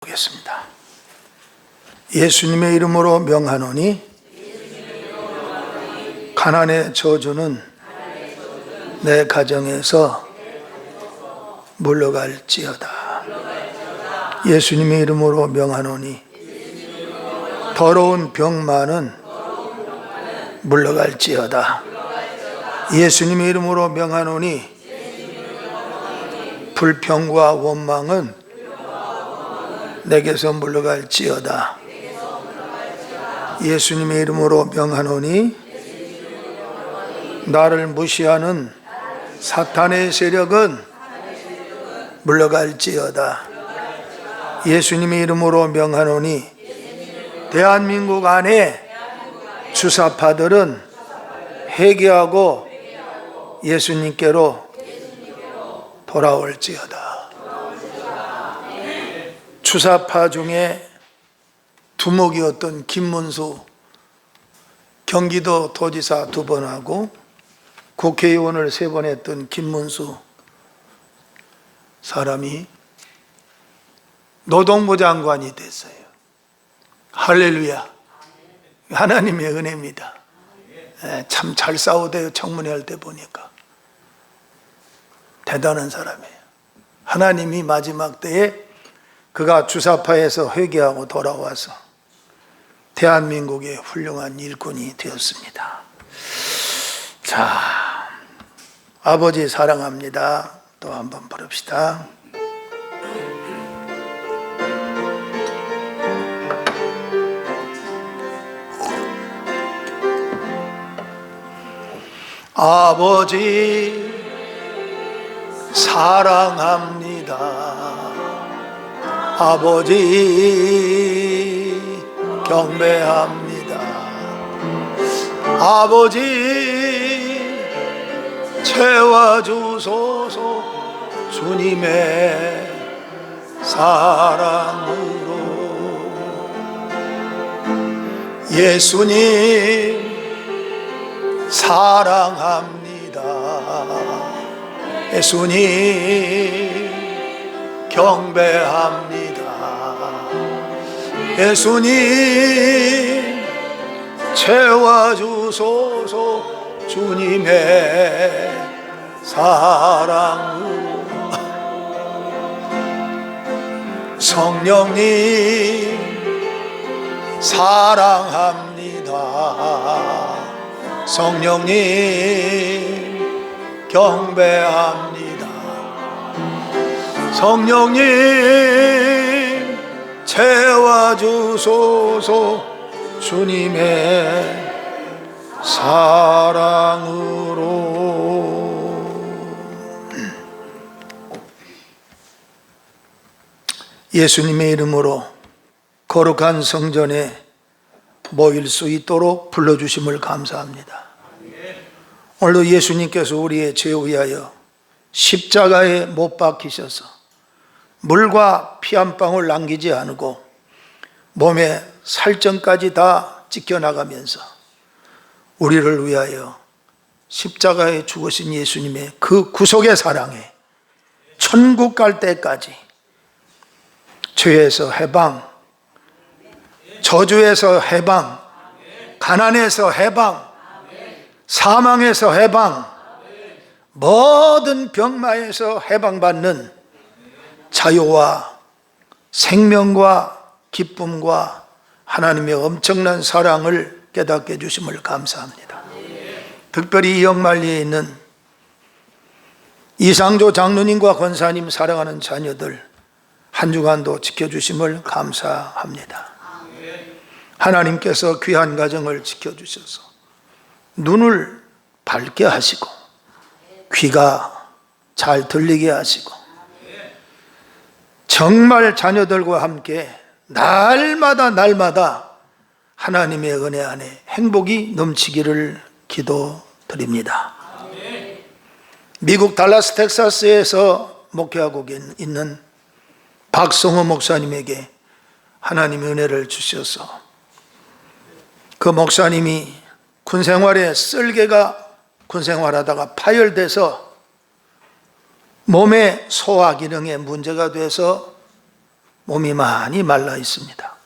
보겠습니다. 예수님의 이름으로 명하노니 가난의 저주는 내 가정에서 물러갈지어다. 예수님의 이름으로 명하노니 더러운 병만은 물러갈지어다. 예수님의 이름으로 명하노니 불평과 원망은 내게서 물러갈지어다. 예수님의 이름으로 명하노니 나를 무시하는 사탄의 세력은 물러갈지어다. 예수님의 이름으로 명하노니 대한민국 안에 주사파들은 회개하고 예수님께로 돌아올지어다. 주사파 중에 두목이었던 김문수 경기도 도지사 2번 하고 국회의원을 3번 했던 김문수 사람이 노동부 장관이 됐어요. 할렐루야. 하나님의 은혜입니다. 참 잘 싸우대요. 청문회 할 때 보니까 대단한 사람이에요. 하나님이 마지막 때에 그가 주사파에서 회개하고 돌아와서 대한민국의 훌륭한 일꾼이 되었습니다. 자, 아버지 사랑합니다. 또 한번 부릅시다. 아버지 사랑합니다. 아버지 경배합니다. 아버지 채워주소서 주님의 사랑으로. 예수님 사랑합니다. 예수님 경배합니다. 예수님 채워주소서 주님의 사랑으로. 성령님 사랑합니다. 성령님 경배합니다. 성령님 채워주소서 주님의 사랑으로. 예수님의 이름으로 거룩한 성전에 모일 수 있도록 불러주심을 감사합니다. 오늘도 예수님께서 우리의 죄 위하여 십자가에 못 박히셔서 물과 피 한 방울 남기지 않고 몸에 살점까지 다 찢겨나가면서 우리를 위하여 십자가에 죽으신 예수님의 그 구속의 사랑에 천국 갈 때까지 죄에서 해방, 저주에서 해방, 가난에서 해방, 사망에서 해방, 모든 병마에서 해방받는 자유와 생명과 기쁨과 하나님의 엄청난 사랑을 깨닫게 해주심을 감사합니다. 특별히 이 영만리에 있는 이상조 장로님과 권사님 사랑하는 자녀들 한 주간도 지켜주심을 감사합니다. 하나님께서 귀한 가정을 지켜주셔서 눈을 밝게 하시고 귀가 잘 들리게 하시고 정말 자녀들과 함께 날마다 하나님의 은혜 안에 행복이 넘치기를 기도드립니다. 미국 달라스 텍사스에서 목회하고 있는 박성호 목사님에게 하나님의 은혜를 주셔서 그 목사님이 군생활에 쓸개가 군생활하다가 파열돼서 몸의 소화 기능에 문제가 돼서 몸이 많이 말라 있습니다.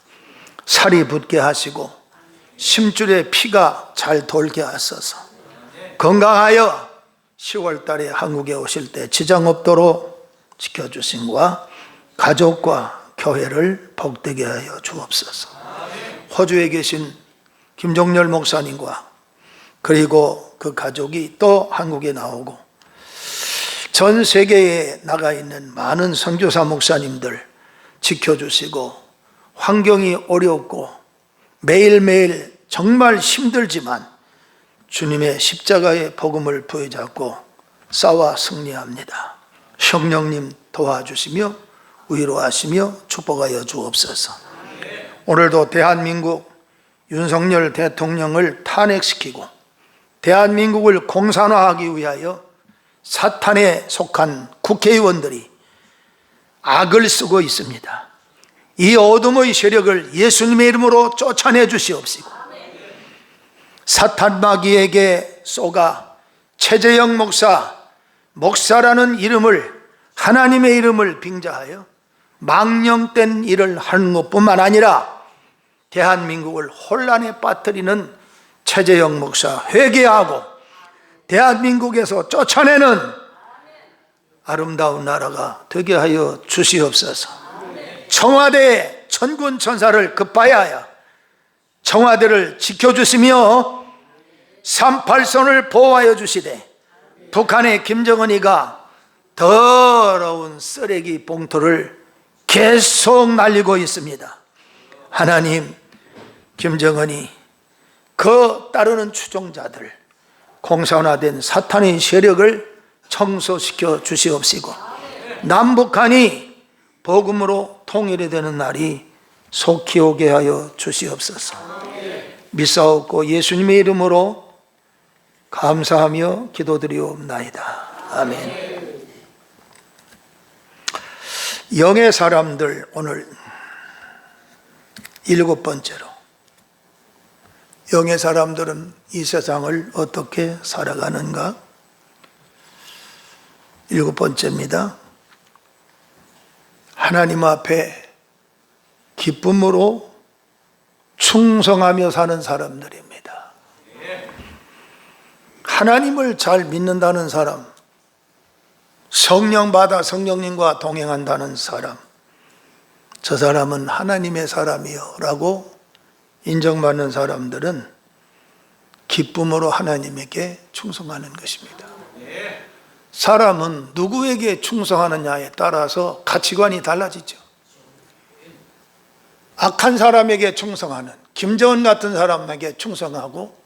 살이 붙게 하시고 심줄에 피가 잘 돌게 하소서. 건강하여 10월 달에 한국에 오실 때 지장 없도록 지켜주심과 가족과 교회를 복되게 하여 주옵소서. 호주에 계신 김종렬 목사님과 그리고 그 가족이 또 한국에 나오고 전 세계에 나가 있는 많은 선교사 목사님들 지켜주시고, 환경이 어렵고 매일매일 정말 힘들지만 주님의 십자가의 복음을 부여잡고 싸워 승리합니다. 성령님 도와주시며 위로하시며 축복하여 주옵소서. 오늘도 대한민국 윤석열 대통령을 탄핵시키고 대한민국을 공산화하기 위하여 사탄에 속한 국회의원들이 악을 쓰고 있습니다. 이 어둠의 세력을 예수님의 이름으로 쫓아내 주시옵시고, 사탄 마귀에게 쏘가 최재형 목사라는 이름을, 하나님의 이름을 빙자하여 망령된 일을 하는 것뿐만 아니라 대한민국을 혼란에 빠뜨리는 최재형 목사 회개하고 대한민국에서 쫓아내는 아름다운 나라가 되게 하여 주시옵소서. 청와대에 천군 천사를 급파하여 청와대를 지켜주시며 38선을 보호하여 주시되, 북한의 김정은이가 더러운 쓰레기 봉투를 계속 날리고 있습니다. 하나님, 김정은이 그 따르는 추종자들, 공산화된 사탄의 세력을 청소시켜 주시옵시고, 남북한이 복음으로 통일이 되는 날이 속히 오게 하여 주시옵소서. 믿사옵고 예수님의 이름으로 감사하며 기도드리옵나이다. 아멘. 영의 사람들, 오늘 7번째로, 영의 사람들은 이 세상을 어떻게 살아가는가? 7번째입니다. 하나님 앞에 기쁨으로 충성하며 사는 사람들입니다. 하나님을 잘 믿는다는 사람, 성령 받아 성령님과 동행한다는 사람, 저 사람은 하나님의 사람이요 라고 인정받는 사람들은 기쁨으로 하나님에게 충성하는 것입니다. 사람은 누구에게 충성하느냐에 따라서 가치관이 달라지죠. 악한 사람에게 충성하는, 김정은 같은 사람에게 충성하고,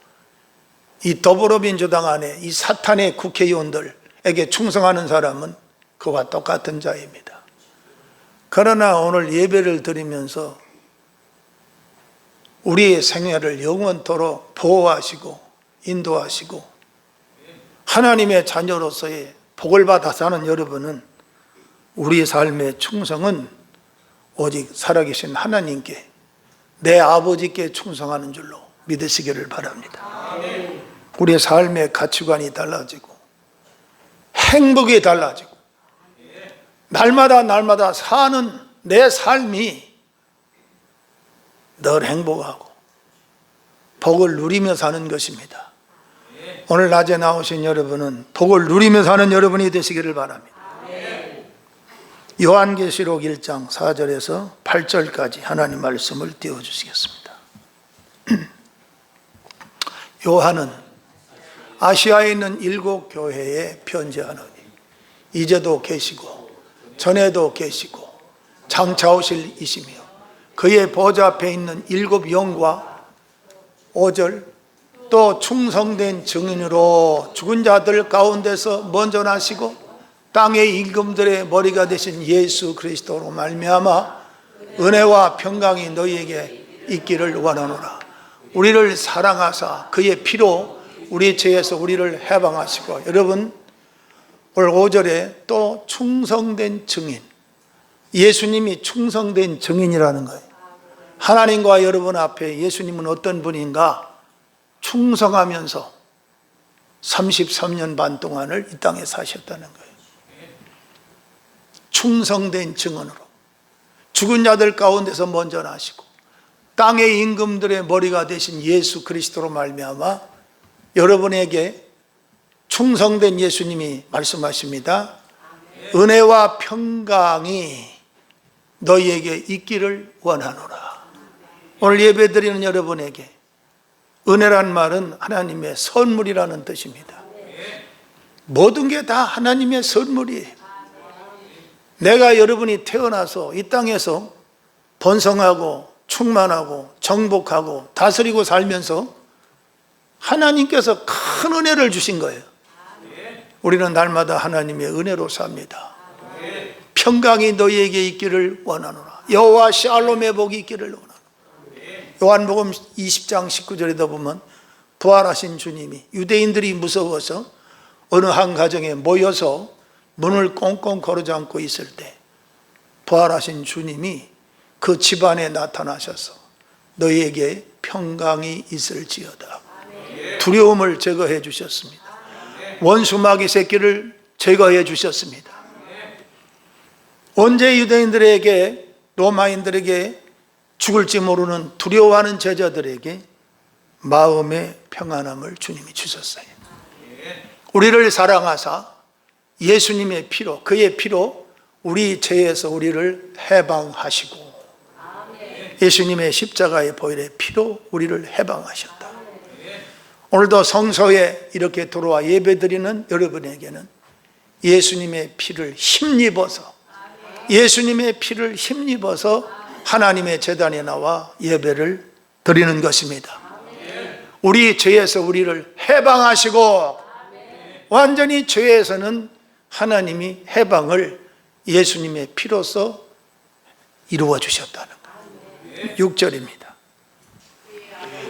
이 더불어민주당 안에 이 사탄의 국회의원들에게 충성하는 사람은 그와 똑같은 자입니다. 그러나 오늘 예배를 드리면서 우리의 생애를 영원토록 보호하시고 인도하시고 하나님의 자녀로서의 복을 받아 사는 여러분은 우리의 삶의 충성은 오직 살아계신 하나님께, 내 아버지께 충성하는 줄로 믿으시기를 바랍니다. 우리의 삶의 가치관이 달라지고 행복이 달라지고 날마다 사는 내 삶이 늘 행복하고 복을 누리며 사는 것입니다. 오늘 낮에 나오신 여러분은 복을 누리며 사는 여러분이 되시기를 바랍니다. 요한계시록 1장 4절에서 8절까지 하나님 말씀을 띄워주시겠습니다. 요한은 아시아에 있는 7교회에 편지하노니 이제도 계시고 전에도 계시고 장차 오실 이시며 그의 보좌 앞에 있는 7영과 5절 또 충성된 증인으로 죽은 자들 가운데서 먼저 나시고 땅의 임금들의 머리가 되신 예수 그리스도로 말미암아 은혜와 평강이 너희에게 있기를 원하노라. 우리를 사랑하사 그의 피로 우리 죄에서 우리를 해방하시고, 여러분 오늘 5절에 또 충성된 증인, 예수님이 충성된 증인이라는 거예요. 하나님과 여러분 앞에 예수님은 어떤 분인가? 충성하면서 33년 반 동안을 이 땅에 사셨다는 거예요. 충성된 증언으로, 죽은 자들 가운데서 먼저 나시고 땅의 임금들의 머리가 되신 예수 그리스도로 말미암아 여러분에게 충성된 예수님이 말씀하십니다. 은혜와 평강이 너희에게 있기를 원하노라. 오늘 예배드리는 여러분에게 은혜란 말은 하나님의 선물이라는 뜻입니다. 모든 게 다 하나님의 선물이에요. 내가 여러분이 태어나서 이 땅에서 번성하고 충만하고 정복하고 다스리고 살면서 하나님께서 큰 은혜를 주신 거예요. 우리는 날마다 하나님의 은혜로 삽니다. 평강이 너희에게 있기를 원하노라. 여호와 샬롬의 복이 있기를 원하노라. 요한복음 20장 19절에도 보면 부활하신 주님이 유대인들이 무서워서 어느 한 가정에 모여서 문을 꽁꽁 걸어 잠고 있을 때 부활하신 주님이 그 집안에 나타나셔서 너희에게 평강이 있을지어다. 두려움을 제거해 주셨습니다. 원수 마귀 새끼를 제거해 주셨습니다. 언제 유대인들에게 로마인들에게 죽을지 모르는 두려워하는 제자들에게 마음의 평안함을 주님이 주셨어요. 우리를 사랑하사 예수님의 피로, 그의 피로 우리 죄에서 우리를 해방하시고 예수님의 십자가의 보혈의 피로 우리를 해방하셨다. 오늘도 성소에 이렇게 들어와 예배드리는 여러분에게는 예수님의 피를 힘입어서 하나님의 제단에 나와 예배를 드리는 것입니다. 우리 죄에서 우리를 해방하시고 완전히 죄에서는 하나님이 해방을 예수님의 피로써 이루어 주셨다는 거예요. 6절입니다.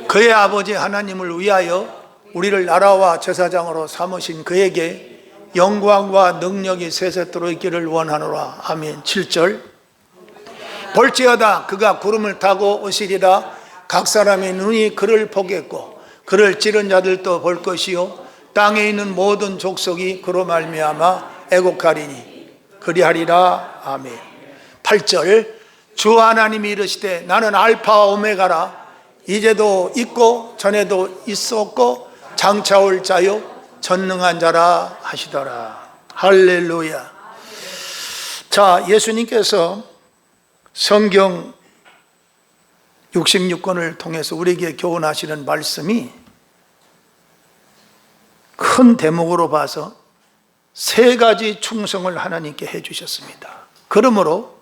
그의 아버지 하나님을 위하여 우리를 나라와 제사장으로 삼으신 그에게 영광과 능력이 세세토록 있기를 원하노라. 아멘. 7절. 볼지어다 그가 구름을 타고 오시리라. 각 사람의 눈이 그를 보겠고 그를 찌른 자들도 볼 것이요 땅에 있는 모든 족속이 그로 말미암아 애곡하리니 그리하리라. 아멘. 8절. 주 하나님이 이르시되 나는 알파와 오메가라. 이제도 있고 전에도 있었고 장차 올 자요 전능한 자라 하시더라. 할렐루야. 자, 예수님께서 성경 66권을 통해서 우리에게 교훈하시는 말씀이 큰 대목으로 봐서 세 가지 충성을 하나님께 해주셨습니다. 그러므로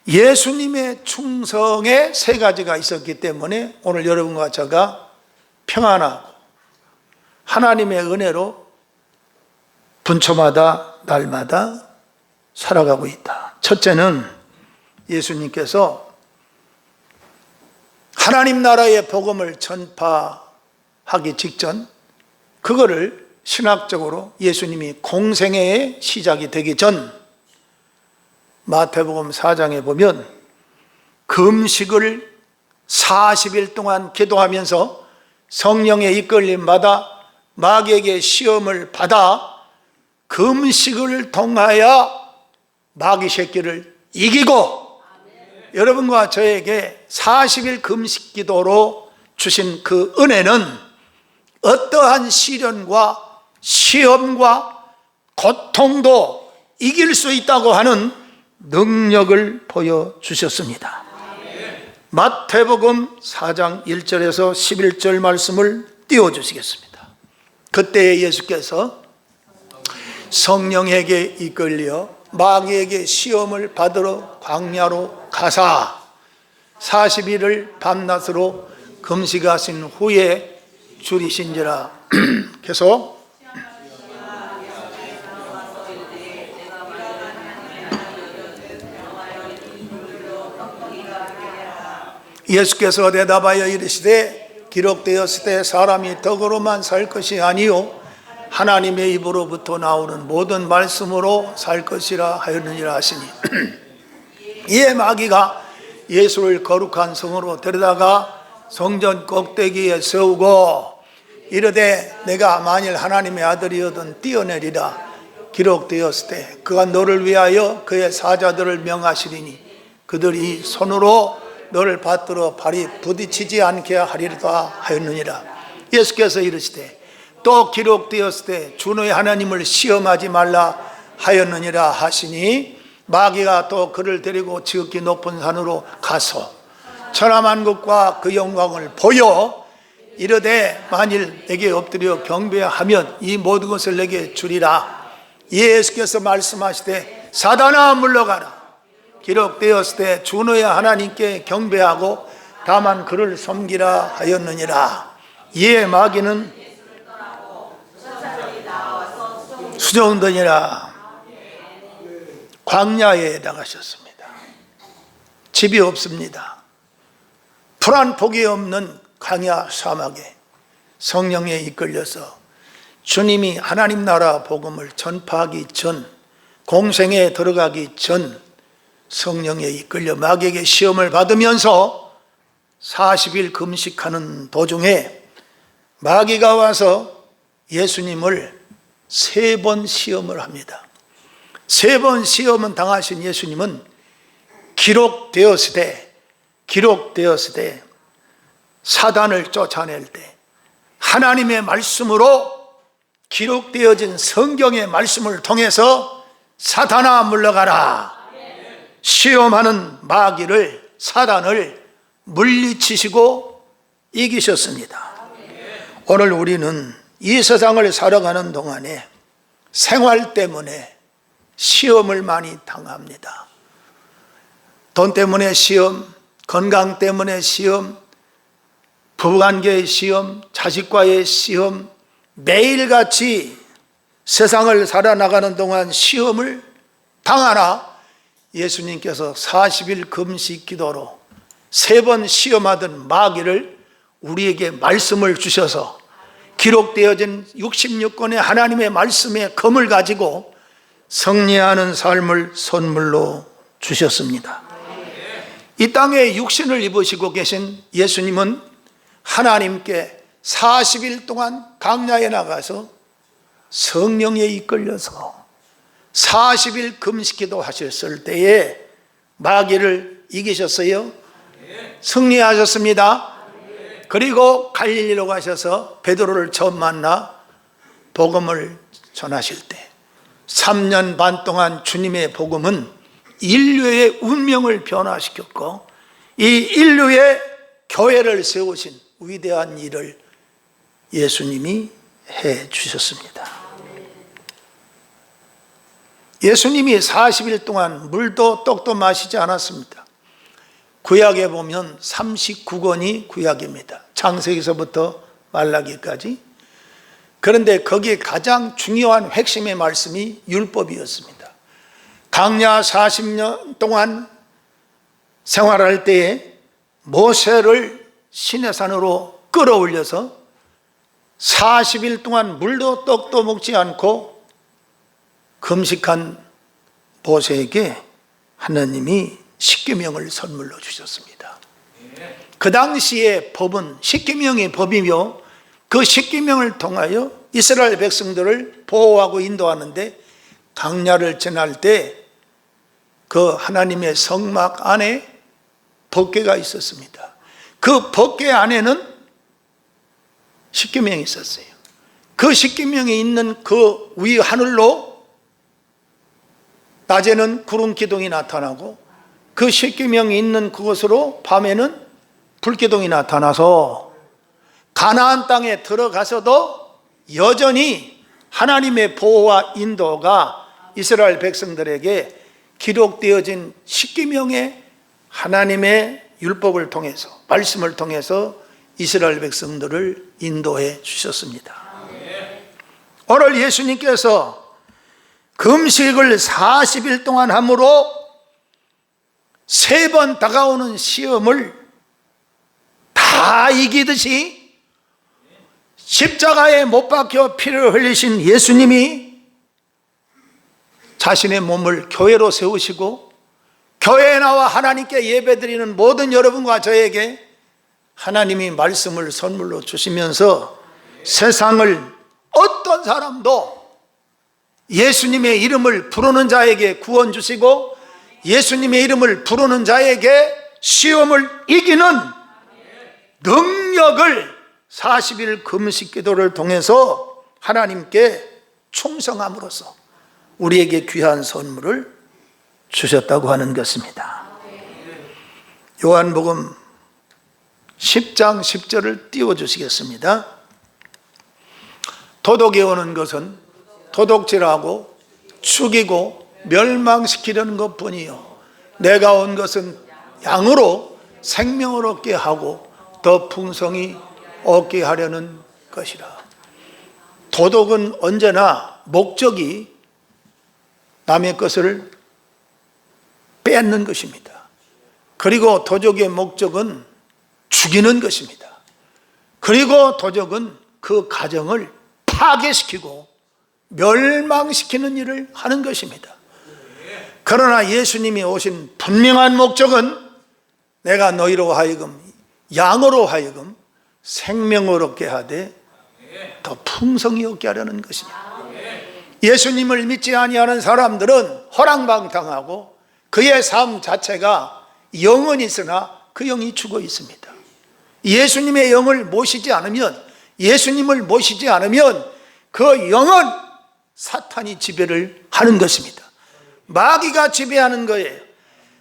예수님의 충성에 세 가지가 있었기 때문에 오늘 여러분과 제가 평안하고 하나님의 은혜로 분초마다 날마다 살아가고 있다. 첫째는 예수님께서 하나님 나라의 복음을 전파하기 직전 그거를 신학적으로 예수님이 공생애의 시작이 되기 전 마태복음 4장에 보면 금식을 40일 동안 기도하면서 성령의 이끌림받아 마귀에게 시험을 받아 금식을 통하여 마귀 새끼를 이기고 여러분과 저에게 40일 금식 기도로 주신 그 은혜는 어떠한 시련과 시험과 고통도 이길 수 있다고 하는 능력을 보여주셨습니다. 마태복음 4장 1절에서 11절 말씀을 띄워주시겠습니다. 그때 예수께서 성령에게 이끌려 마귀에게 시험을 받으러 광야로 가사 40일을 밤낮으로 금식하신 후에 줄이신지라. 계속 예수께서 대답하여 이르시되 기록되었을 때 사람이 떡으로만 살 것이 아니요 하나님의 입으로부터 나오는 모든 말씀으로 살 것이라 하였느니라 하시니 이에 마귀가 예수를 거룩한 성으로 데려다가 성전 꼭대기에 세우고 이르되 내가 만일 하나님의 아들이어든 뛰어내리라. 기록되었을 때 그가 너를 위하여 그의 사자들을 명하시리니 그들이 손으로 너를 받들어 발이 부딪히지 않게 하리라 하였느니라. 예수께서 이르시되 또 기록되었을 때 주 너의 하나님을 시험하지 말라 하였느니라 하시니 마귀가 또 그를 데리고 지극히 높은 산으로 가서 천하만국과 그 영광을 보여 이르되 만일 내게 엎드려 경배하면 이 모든 것을 내게 주리라. 예수께서 말씀하시되 사단아 물러가라. 기록되었을 때 주 너의 하나님께 경배하고 다만 그를 섬기라 하였느니라. 이에 마귀는 수종되니라. 광야에 나가셨습니다. 집이 없습니다. 풀 한 폭이 없는 광야 사막에 성령에 이끌려서 주님이 하나님 나라 복음을 전파하기 전, 공생에 들어가기 전 성령에 이끌려 마귀에게 시험을 받으면서 40일 금식하는 도중에 마귀가 와서 예수님을 3번 시험을 합니다. 3번 시험은 당하신 예수님은 기록되었으되 사단을 쫓아낼 때 하나님의 말씀으로 기록되어진 성경의 말씀을 통해서 사단아 물러가라. 시험하는 마귀를, 사단을 물리치시고 이기셨습니다. 오늘 우리는 이 세상을 살아가는 동안에 생활 때문에 시험을 많이 당합니다. 돈 때문에 시험, 건강 때문에 시험, 부부관계의 시험, 자식과의 시험, 매일같이 세상을 살아나가는 동안 시험을 당하나 예수님께서 40일 금식 기도로 3번 시험하던 마귀를 우리에게 말씀을 주셔서 기록되어진 66권의 하나님의 말씀의 검을 가지고 승리하는 삶을 선물로 주셨습니다. 이 땅에 육신을 입으시고 계신 예수님은 하나님께 40일 동안 광야에 나가서 성령에 이끌려서 40일 금식기도 하셨을 때에 마귀를 이기셨어요. 승리하셨습니다. 그리고 갈릴리로 가셔서 베드로를 처음 만나 복음을 전하실 때 3년 반 동안 주님의 복음은 인류의 운명을 변화시켰고 이 인류의 교회를 세우신 위대한 일을 예수님이 해 주셨습니다. 예수님이 40일 동안 물도 떡도 마시지 않았습니다. 구약에 보면 39권이 구약입니다. 창세기서부터 말라기까지. 그런데 거기에 가장 중요한 핵심의 말씀이 율법이었습니다. 광야 40년 동안 생활할 때에 모세를 시내산으로 끌어올려서 40일 동안 물도 떡도 먹지 않고 금식한 모세에게 하나님이 십계명을 선물로 주셨습니다. 그 당시의 법은 십계명의 법이며 그 십계명을 통하여 이스라엘 백성들을 보호하고 인도하는데 광야를 지날 때 그 하나님의 성막 안에 법궤가 있었습니다. 그 법궤 안에는 십계명이 있었어요. 그 십계명이 있는 그 위 하늘로 낮에는 구름 기둥이 나타나고 그 십계명이 있는 그곳으로 밤에는 불기둥이 나타나서 가나안 땅에 들어가서도 여전히 하나님의 보호와 인도가 이스라엘 백성들에게 기록되어진 십계명의 하나님의 율법을 통해서, 말씀을 통해서 이스라엘 백성들을 인도해 주셨습니다. 오늘 예수님께서 금식을 40일 동안 함으로 3번 다가오는 시험을 다 이기듯이 십자가에 못 박혀 피를 흘리신 예수님이 자신의 몸을 교회로 세우시고 교회에 나와 하나님께 예배드리는 모든 여러분과 저에게 하나님이 말씀을 선물로 주시면서 세상을 어떤 사람도 예수님의 이름을 부르는 자에게 구원 주시고 예수님의 이름을 부르는 자에게 시험을 이기는 능력을 40일 금식 기도를 통해서 하나님께 충성함으로써 우리에게 귀한 선물을 주셨다고 하는 것입니다. 요한복음 10장 10절을 띄워주시겠습니다. 도덕에 오는 것은 도둑질하고 죽이고 멸망시키려는 것뿐이요 내가 온 것은 양으로 생명을 얻게 하고 더 풍성히 얻게 하려는 것이라. 도덕은 언제나 목적이 남의 것을 뺏는 것입니다. 그리고 도적의 목적은 죽이는 것입니다. 그리고 도적은 그 가정을 파괴시키고 멸망시키는 일을 하는 것입니다. 그러나 예수님이 오신 분명한 목적은 내가 너희로 하여금 양으로 하여금 생명을 얻게 하되 더 풍성히 얻게 하려는 것입니다. 예수님을 믿지 아니하는 사람들은 허랑방탕하고 그의 삶 자체가 영은 있으나 그 영이 죽어 있습니다. 예수님의 영을 모시지 않으면, 예수님을 모시지 않으면 그 영은 사탄이 지배를 하는 것입니다. 마귀가 지배하는 거예요.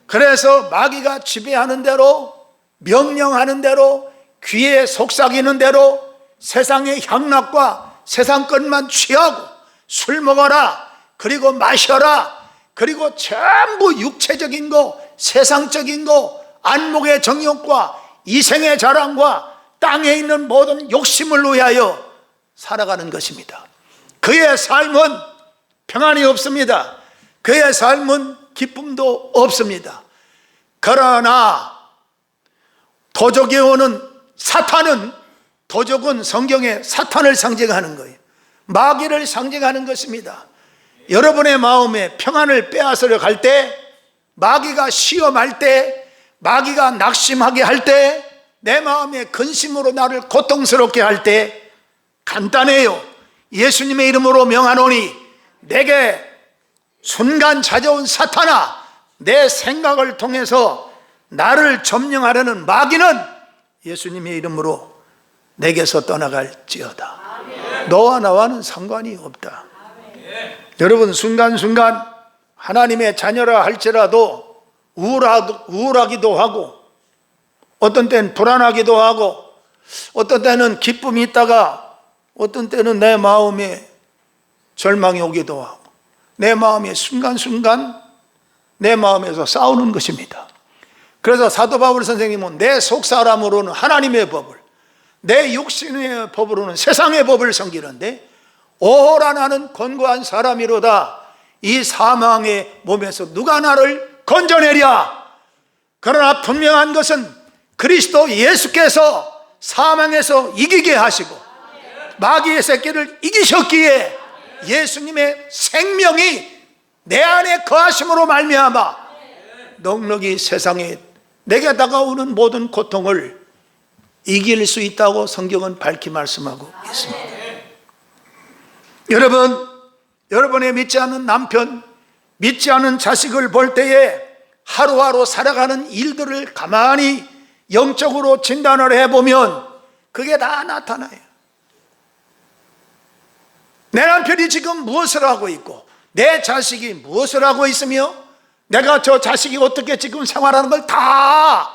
그래서 마귀가 지배하는 대로, 명령하는 대로, 귀에 속삭이는 대로 세상의 향락과 세상 것만 취하고 술 먹어라, 그리고 마셔라, 그리고 전부 육체적인 거, 세상적인 거, 안목의 정욕과 이생의 자랑과 땅에 있는 모든 욕심을 위하여 살아가는 것입니다. 그의 삶은 평안이 없습니다. 그의 삶은 기쁨도 없습니다. 그러나 도적에 오는 사탄은, 도적은 성경에 사탄을 상징하는 거예요. 마귀를 상징하는 것입니다. 여러분의 마음에 평안을 빼앗으려 갈 때, 마귀가 시험할 때, 마귀가 낙심하게 할 때, 내 마음에 근심으로 나를 고통스럽게 할 때 간단해요. 예수님의 이름으로 명하노니 내게 순간 찾아온 사탄아, 내 생각을 통해서 나를 점령하려는 마귀는 예수님의 이름으로 내게서 떠나갈지어다. 너와 나와는 상관이 없다. 여러분, 순간순간 하나님의 자녀라 할지라도 우울하기도 하고, 어떤 때는 불안하기도 하고, 어떤 때는 기쁨이 있다가 어떤 때는 내 마음에 절망이 오기도 하고, 내 마음에 순간순간 내 마음에서 싸우는 것입니다. 그래서 사도 바울 선생님은 내 속사람으로는 하나님의 법을, 내 육신의 법으로는 세상의 법을 섬기는데, 오호라 나는 권고한 사람이로다. 이 사망의 몸에서 누가 나를 건져내랴. 그러나 분명한 것은 그리스도 예수께서 사망에서 이기게 하시고 마귀의 새끼를 이기셨기에 예수님의 생명이 내 안에 거하심으로 말미암아 넉넉히 세상에 내게 다가오는 모든 고통을 이길 수 있다고 성경은 밝히 말씀하고 있습니다. 여러분, 여러분의 믿지 않는 남편, 믿지 않는 자식을 볼 때에 하루하루 살아가는 일들을 가만히 영적으로 진단을 해보면 그게 다 나타나요. 내 남편이 지금 무엇을 하고 있고, 내 자식이 무엇을 하고 있으며, 내가 저 자식이 어떻게 지금 생활하는 걸 다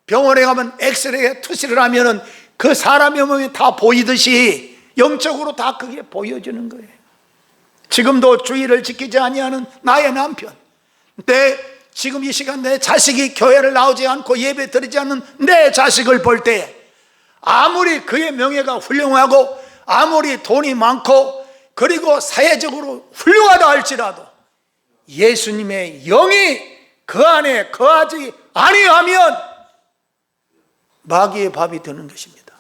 병원에 가면 엑스레이에 투시를 하면은 그 사람의 몸이 다 보이듯이 영적으로 다 그게 보여지는 거예요. 지금도 주의를 지키지 아니하는 나의 남편, 지금 이 시간 내 자식이 교회를 나오지 않고 예배 드리지 않는 내 자식을 볼 때 아무리 그의 명예가 훌륭하고 아무리 돈이 많고 그리고 사회적으로 훌륭하다 할지라도 예수님의 영이 그 안에 거하지 아니하면 마귀의 밥이 되는 것입니다.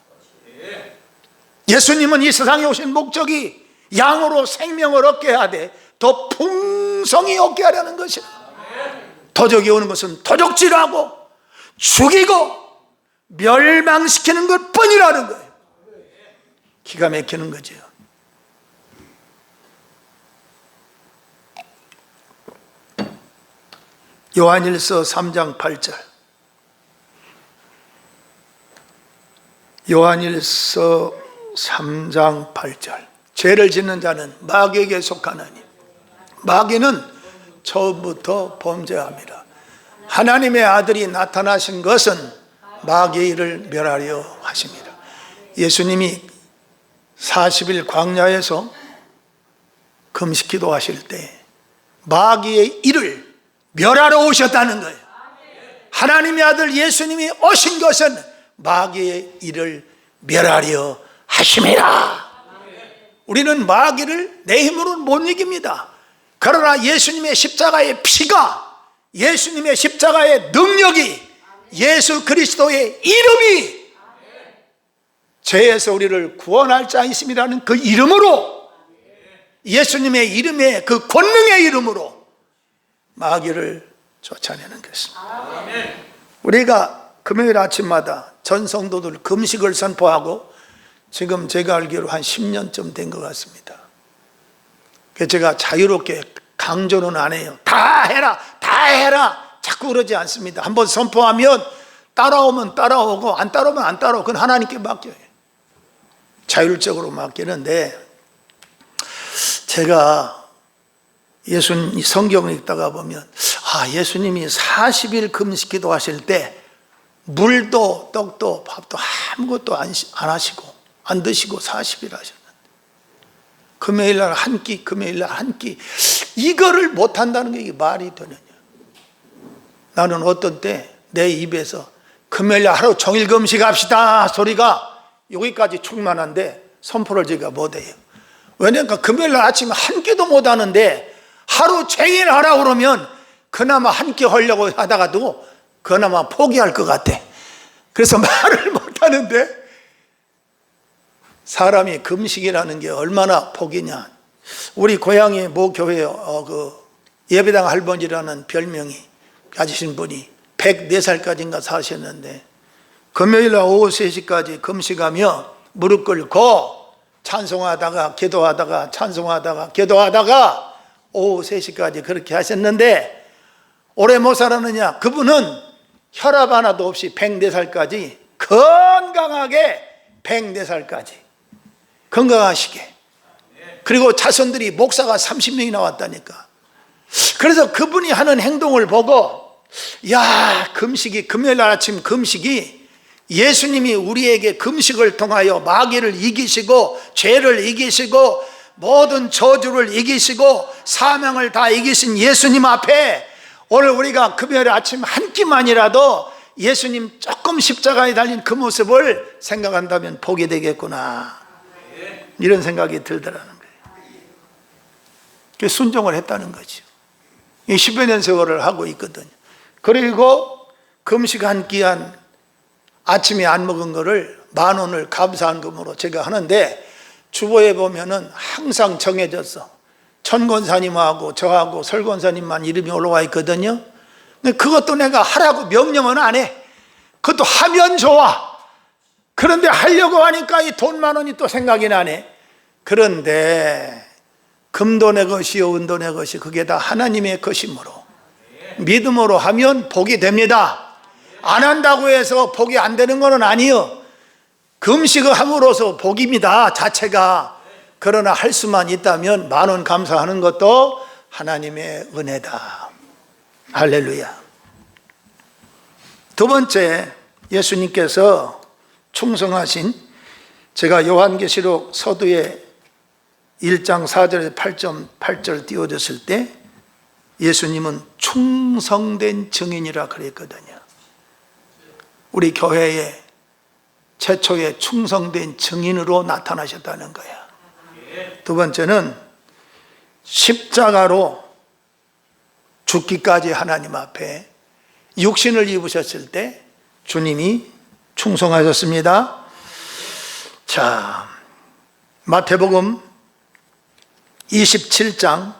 예수님은 이 세상에 오신 목적이 양으로 생명을 얻게 하되 더 풍성히 얻게 하려는 것이다. 도적이 오는 것은 도적질하고 죽이고 멸망시키는 것뿐이라는 거예요. 기가 막히는 거죠. 요한일서 3장 8절. 요한일서 3장 8절. 죄를 짓는 자는 마귀에게 속하나니 마귀는 처음부터 범죄함이라. 하나님의 아들이 나타나신 것은 마귀의 일을 멸하려 하십니다. 예수님이 40일 광야에서 금식기도 하실 때 마귀의 일을 멸하러 오셨다는 거예요. 하나님의 아들 예수님이 오신 것은 마귀의 일을 멸하려 하심이라. 우리는 마귀를 내 힘으로는 못 이깁니다. 그러나 예수님의 십자가의 피가, 예수님의 십자가의 능력이, 예수 그리스도의 이름이 죄에서 우리를 구원할 자 있음이라는 그 이름으로, 예수님의 이름의 그 권능의 이름으로 마귀를 쫓아내는 것입니다. 우리가 금요일 아침마다 전 성도들 금식을 선포하고 지금 제가 알기로 한 10년쯤 된 것 같습니다. 그래서 제가 자유롭게 강조는 안 해요. 다 해라, 다 해라 자꾸 그러지 않습니다. 한번 선포하면 따라오면 따라오고 안 따라오면 안 따라오고 그건 하나님께 맡겨요. 자율적으로 맡기는데, 제가 예수님 성경을 읽다가 보면 예수님이 40일 금식기도 하실 때 물도 떡도 밥도 아무것도 안 하시고 안 드시고 40일 하셨는데, 금요일날 한 끼, 금요일날 한 끼, 이거를 못한다는 게 이게 말이 되느냐. 나는 어떤 때 내 입에서 금요일날 하루 종일 금식합시다 소리가 여기까지 충만한데 선포를 제가 못해요. 왜냐하면 금요일날 아침에 한 끼도 못 하는데 하루 종일 하라 그러면 그나마 한 끼 하려고 하다가도 그나마 포기할 것 같아. 그래서 말을 못하는데, 사람이 금식이라는 게 얼마나 복이냐. 우리 고향의 모 교회 예배당 할머니라는 별명이 가지신 분이 104살까지인가 사셨는데, 금요일날 오후 3시까지 금식하며 무릎 꿇고 찬송하다가 기도하다가 찬송하다가 기도하다가 오후 3시까지 그렇게 하셨는데, 오래 못 살았느냐? 그분은 혈압 하나도 없이 104살까지 건강하게 104살까지 건강하시게, 그리고 자손들이 목사가 30명이 나왔다니까. 그래서 그분이 하는 행동을 보고, 야, 금식이, 금요일날 아침 금식이 예수님이 우리에게 금식을 통하여 마귀를 이기시고 죄를 이기시고 모든 저주를 이기시고 사명을 다 이기신 예수님 앞에 오늘 우리가 금요일 아침 한 끼만이라도 예수님 조금 십자가에 달린 그 모습을 생각한다면 복이 되겠구나, 이런 생각이 들더라는 거예요. 순종을 했다는 거죠. 10여 년 세월을 하고 있거든요. 그리고 금식 한 끼한 아침에 안 먹은 거를 10,000원을 감사한금으로 제가 하는데, 주보에 보면은 항상 정해졌어. 천권사님하고 저하고 설권사님만 이름이 올라와 있거든요. 근데 그것도 내가 하라고 명령은 안 해. 그것도 하면 좋아. 그런데 하려고 하니까 이 돈 10,000원이 또 생각이 나네. 그런데 금도 내 것이요 은도 내 것이 그게 다 하나님의 것이므로 믿음으로 하면 복이 됩니다. 안 한다고 해서 복이 안 되는 건 아니요. 금식을 함으로써 복입니다, 자체가. 그러나 할 수만 있다면 10,000원 감사하는 것도 하나님의 은혜다. 할렐루야. 두 번째, 예수님께서 충성하신, 제가 요한계시록 서두에 1장 4절에서 8절 띄워줬을 때 예수님은 충성된 증인이라 그랬거든요. 우리 교회에 최초의 충성된 증인으로 나타나셨다는 거야. 두 번째는 십자가로 죽기까지 하나님 앞에 육신을 입으셨을 때 주님이 충성하셨습니다. 자, 마태복음 27장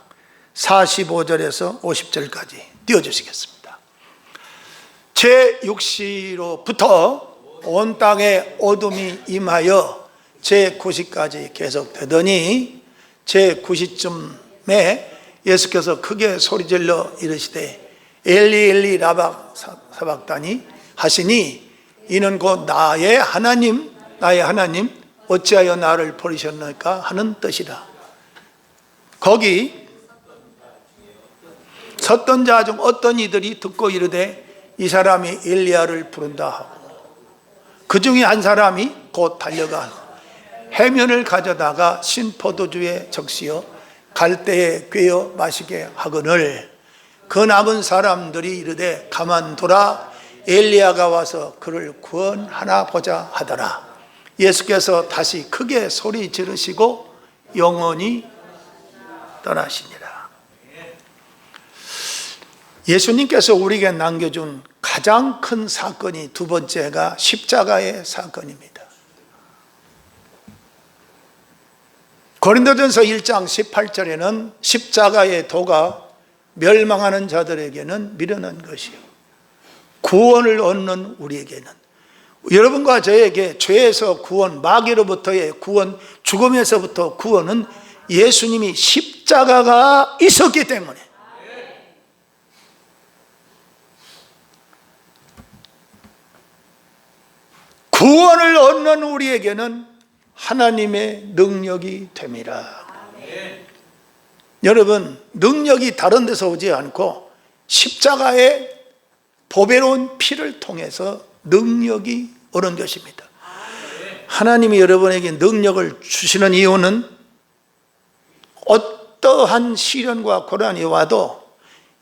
45절에서 50절까지 띄워주시겠습니다. 제6시로부터 온 땅에 어둠이 임하여 제9시까지 계속되더니 제9시쯤에 예수께서 크게 소리질러 이르시되 엘리 엘리 라박 사박다니 하시니 이는 곧 나의 하나님 어찌하여 나를 버리셨나이까 하는 뜻이라. 거기 섰던 자 중 어떤 이들이 듣고 이르되 이 사람이 엘리야를 부른다 하고, 그 중에 한 사람이 곧 달려가 해면을 가져다가 신포도주에 적시어 갈대에 꿰어 마시게 하거늘, 그 남은 사람들이 이르되 가만두라, 엘리야가 와서 그를 구원하나 보자 하더라. 예수께서 다시 크게 소리 지르시고 영원히 떠나시니라. 예수님께서 우리에게 남겨준 가장 큰 사건이 두 번째가 십자가의 사건입니다. 고린도전서 1장 18절에는 십자가의 도가 멸망하는 자들에게는 미련한 것이요 구원을 얻는 우리에게는, 여러분과 저에게 죄에서 구원, 마귀로부터의 구원, 죽음에서부터 구원은 예수님이 십자가가 있었기 때문에, 구원을 얻는 우리에게는 하나님의 능력이 됩니다. 여러분, 능력이 다른 데서 오지 않고 십자가의 보배로운 피를 통해서 능력이 오는 것입니다. 하나님이 여러분에게 능력을 주시는 이유는 어떠한 시련과 고난이 와도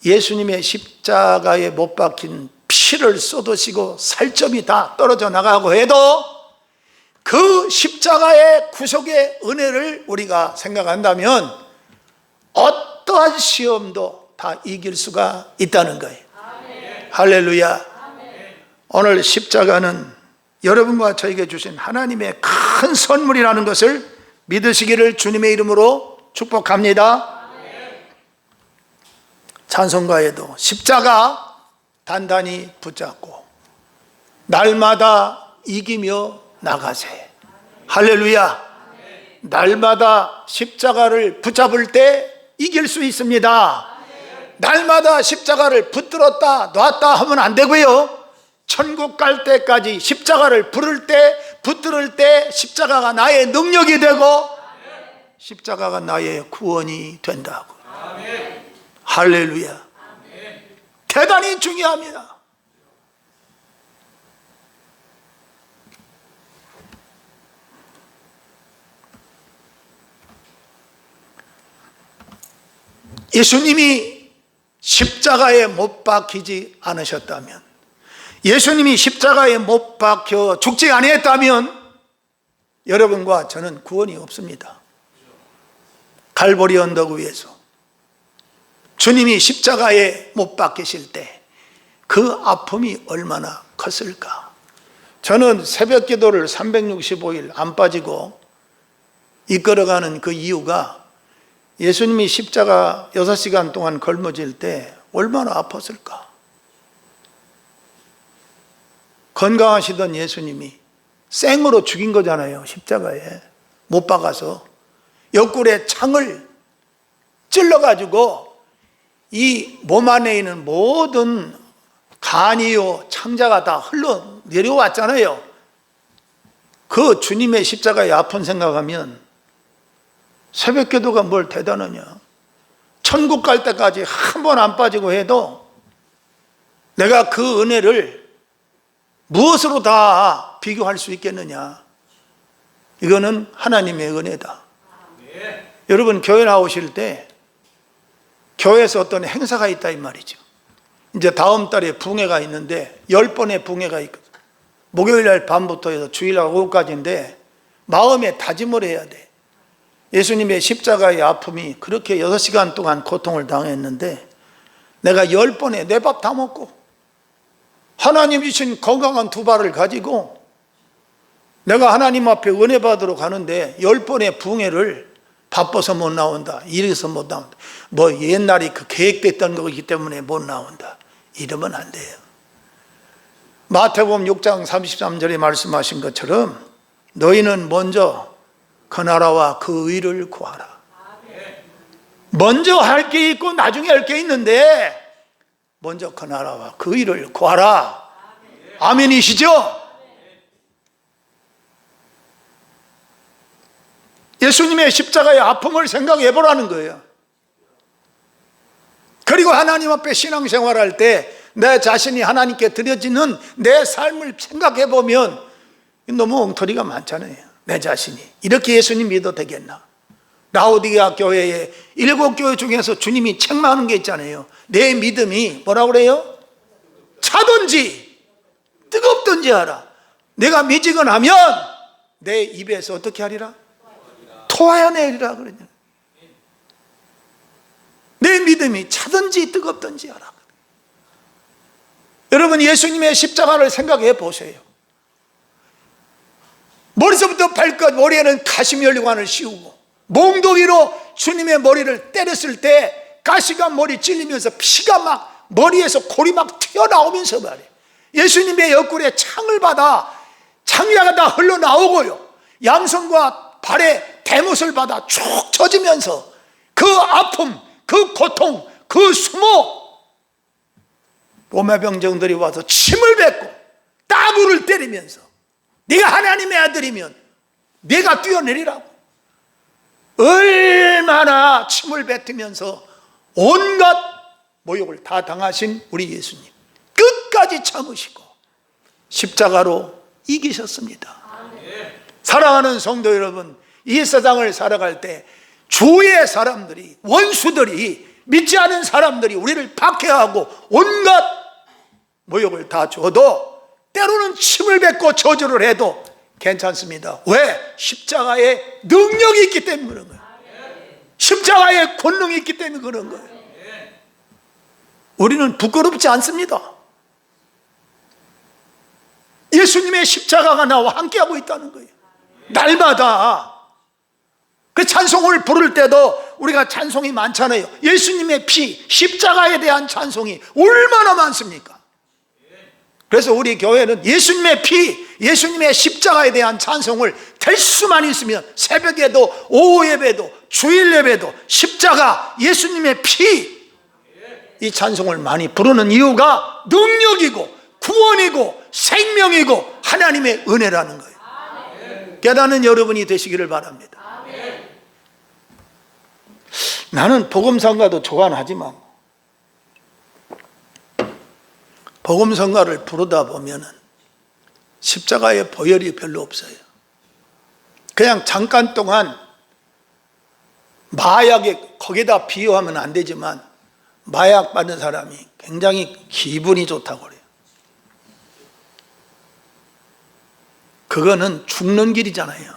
예수님의 십자가에 못 박힌 피를 쏟으시고 살점이 다 떨어져 나가고 해도 그 십자가의 구속의 은혜를 우리가 생각한다면 어떠한 시험도 다 이길 수가 있다는 거예요. 아멘. 할렐루야. 아멘. 오늘 십자가는 여러분과 저에게 주신 하나님의 큰 선물이라는 것을 믿으시기를 주님의 이름으로 축복합니다. 아멘. 찬송가에도 십자가 단단히 붙잡고 날마다 이기며 나가세. 할렐루야. 날마다 십자가를 붙잡을 때 이길 수 있습니다. 날마다 십자가를 붙들었다 놨다 하면 안 되고요, 천국 갈 때까지 십자가를 붙들 때 십자가가 나의 능력이 되고 십자가가 나의 구원이 된다고. 할렐루야. 대단히 중요합니다. 예수님이 십자가에 못 박히지 않으셨다면, 예수님이 십자가에 못 박혀 죽지 아니했다면 여러분과 저는 구원이 없습니다. 갈보리 언덕 위에서 주님이 십자가에 못 박히실 때 그 아픔이 얼마나 컸을까. 저는 새벽 기도를 365일 안 빠지고 이끌어가는 그 이유가 예수님이 십자가 6시간 동안 걸머질 때 얼마나 아팠을까. 건강하시던 예수님이 생으로 죽인 거잖아요. 십자가에 못 박아서 옆구리에 창을 찔러가지고 이 몸 안에 있는 모든 간이요 창자가 다 흘러 내려왔잖아요. 그 주님의 십자가의 아픈 생각하면 새벽 기도가 뭘 대단하냐. 천국 갈 때까지 한 번 안 빠지고 해도 내가 그 은혜를 무엇으로 다 비교할 수 있겠느냐. 이거는 하나님의 은혜다. 여러분, 교회 나오실 때 교회에서 어떤 행사가 있다 이 말이죠. 이제 다음 달에 붕회가 있는데 10번의 붕회가 있거든. 목요일 날 밤부터 해서 주일날 오후까지인데 마음에 다짐을 해야 돼. 예수님의 십자가의 아픔이 그렇게 6시간 동안 고통을 당했는데 내가 10번에 내 밥 다 먹고 하나님 주신 건강한 두 발을 가지고 내가 하나님 앞에 은혜 받으러 가는데 10번의 붕회를 바빠서 못 나온다, 이래서 못 나온다, 뭐 옛날에 그 계획됐던 거기 때문에 못 나온다, 이러면 안 돼요. 마태복음 6장 33절에 말씀하신 것처럼 너희는 먼저 그 나라와 그 의를 구하라. 먼저 할 게 있고 나중에 할 게 있는데 먼저 그 나라와 그 일을 구하라. 아멘이시죠? 예수님의 십자가의 아픔을 생각해 보라는 거예요. 그리고 하나님 앞에 신앙생활할 때 내 자신이 하나님께 드려지는 내 삶을 생각해 보면 너무 엉터리가 많잖아요. 내 자신이 이렇게 예수님 믿어도 되겠나? 라오디게아 교회에 7교회 중에서 주님이 책망하는 게 있잖아요. 내 믿음이 뭐라고 그래요? 차든지 뜨겁든지 하라. 내가 미지근하면 내 입에서 어떻게 하리라? 토하여내리라 그러냐. 내 믿음이 차든지 뜨겁든지 하라. 여러분, 예수님의 십자가를 생각해 보세요. 머리서부터 발끝, 머리에는 가시면류관을 씌우고 몽둥이로 주님의 머리를 때렸을 때 가시가 머리 찔리면서 피가 막 머리에서 골이 막 튀어나오면서 말이에요. 예수님의 옆구리에 창을 받아 창자가 다 흘러나오고요, 양손과 발에 대못을 받아 쭉 젖으면서 그 아픔, 그 고통, 그 수모, 몸의 병정들이 와서 침을 뱉고 따구를 때리면서 네가 하나님의 아들이면 네가 뛰어내리라고 얼마나 침을 뱉으면서 온갖 모욕을 다 당하신 우리 예수님, 끝까지 참으시고 십자가로 이기셨습니다. 사랑하는 성도 여러분, 이 세상을 살아갈 때 주위의 사람들이, 원수들이, 믿지 않은 사람들이 우리를 박해하고 온갖 모욕을 다 줘도 때로는 침을 뱉고 저주를 해도 괜찮습니다. 왜? 십자가의 능력이 있기 때문에 그런 거예요. 십자가의 권능이 있기 때문에 그런 거예요. 우리는 부끄럽지 않습니다. 예수님의 십자가가 나와 함께하고 있다는 거예요. 날마다. 그 찬송을 부를 때도 우리가 찬송이 많잖아요. 예수님의 피, 십자가에 대한 찬송이 얼마나 많습니까? 그래서 우리 교회는 예수님의 피, 예수님의 십자가에 대한 찬송을 될 수만 있으면 새벽에도 오후 예배도 주일 예배도 십자가, 예수님의 피, 이 찬송을 많이 부르는 이유가 능력이고 구원이고 생명이고 하나님의 은혜라는 거예요. 깨닫는 여러분이 되시기를 바랍니다. 나는 복음성가도 좋아하지만 복음성가를 부르다 보면은 십자가의 보혈이 별로 없어요. 그냥 잠깐 동안 마약에 거기다 비유하면 안 되지만 마약 받는 사람이 굉장히 기분이 좋다고 그래요. 그거는 죽는 길이잖아요.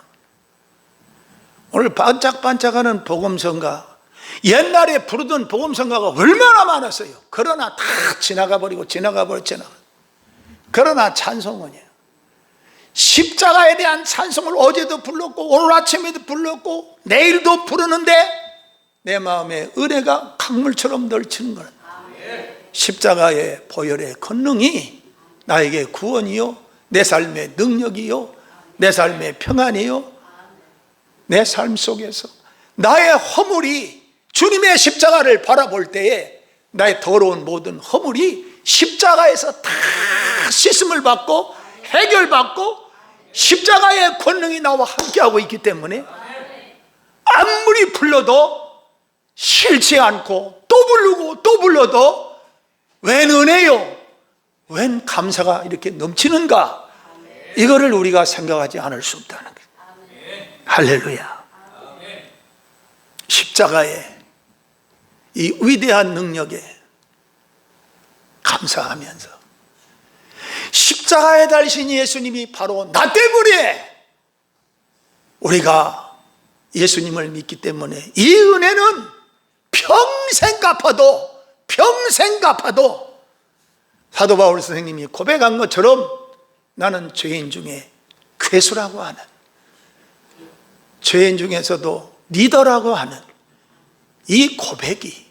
오늘 반짝반짝하는 복음성가, 옛날에 부르던 복음성가가 얼마나 많았어요. 그러나 다 지나가 버리고 그러나 찬송은요, 십자가에 대한 찬송을 어제도 불렀고 오늘 아침에도 불렀고 내일도 부르는데 내 마음에 은혜가 강물처럼 넘치는 거는 십자가의 보혈의 권능이 나에게 구원이요, 내 삶의 능력이요, 내 삶의 평안이요, 내 삶 속에서 나의 허물이 주님의 십자가를 바라볼 때에 나의 더러운 모든 허물이 십자가에서 다 씻음을 받고 해결받고 십자가의 권능이 나와 함께하고 있기 때문에 아무리 불러도 싫지 않고 또 부르고 또 불러도 웬 은혜요, 웬 감사가 이렇게 넘치는가, 이거를 우리가 생각하지 않을 수 없다는 거예요. 할렐루야. 십자가의 이 위대한 능력에 감사하면서 십자가에 달리신 예수님이 바로 나 때문에 우리가 예수님을 믿기 때문에 이 은혜는 평생 갚아도 사도 바울 선생님이 고백한 것처럼 나는 죄인 중에 괴수라고 하는, 죄인 중에서도 리더라고 하는 이 고백이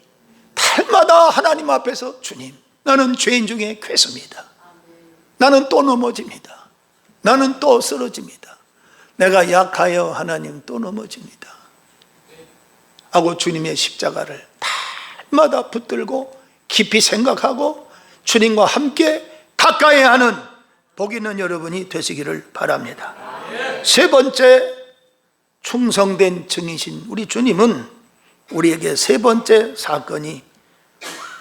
달마다 하나님 앞에서 주님, 나는 죄인 중에 괴수입니다. 나는 또 넘어집니다. 나는 또 쓰러집니다. 내가 약하여 하나님 또 넘어집니다 하고 주님의 십자가를 달마다 붙들고 깊이 생각하고 주님과 함께 가까이 하는 복 있는 여러분이 되시기를 바랍니다. 세 번째, 충성된 증인이신 우리 주님은 우리에게 세 번째 사건이